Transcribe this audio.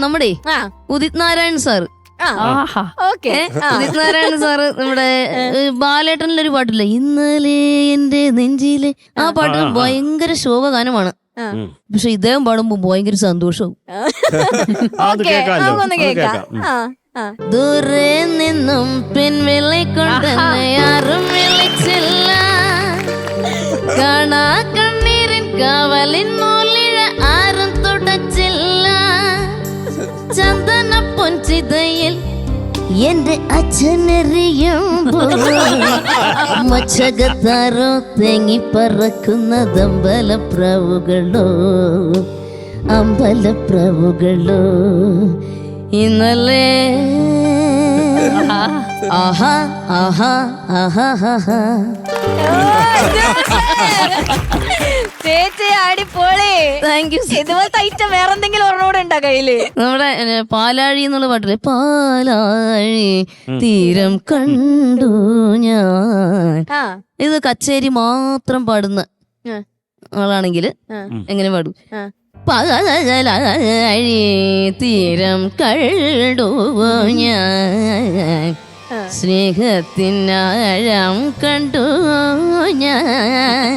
നമ്മുടെ Udit Narayan sir, Udit Narayan sir നമ്മുടെ ബാലേട്ടനിലൊരു പാട്ടില്ല, ഇന്നലെ എന്റെ നെഞ്ചിലെ, ആ പാട്ട് ഭയങ്കര ശോകഗാനമാണ്. പക്ഷെ ഇദ്ദേഹം പാടുമ്പോ ഭയങ്കര സന്തോഷവും. ദൂരെ നിന്നും പിൻവിളിക്കൊണ്ടെന്നെ ആരും വിളിച്ചില്ല, കാണാ കണ്ണീരിൻ കാവലിൻ നൂലിഴ ആരും തുടച്ചില്ല, ചന്ദന പൊൻചിതയിൽ എന്റെ അച്ഛനെറിയുമ്പോ മച്ചകത്താരോ തേങ്ങി പറക്കുന്നതമ്പലപ്രാവുകളോ, അമ്പലപ്രാവുകളോ. ഇന്നലെ ആഹാ ആഹാ ആഹാ. ചേച്ചി അടിപൊളി. Thank you. ഇതുപോലത്തെ ഐറ്റം വേറെ എന്തെങ്കിലും ഒരെണ്ണോടെ ഉണ്ടാ കയ്യില്? നമ്മുടെ പാലാഴി എന്നുള്ള പാട്ടില്ലേ, പാലാഴി തീരം കണ്ടു ഞാൻ. ഇത് കച്ചേരി മാത്രം പാടുന്ന ആളാണെങ്കിൽ എങ്ങനെ പാടും? പാലാഴി തീരം കണ്ടു ഞാൻ, സ്നേഹത്തിനാഴം കണ്ടു ഞാൻ.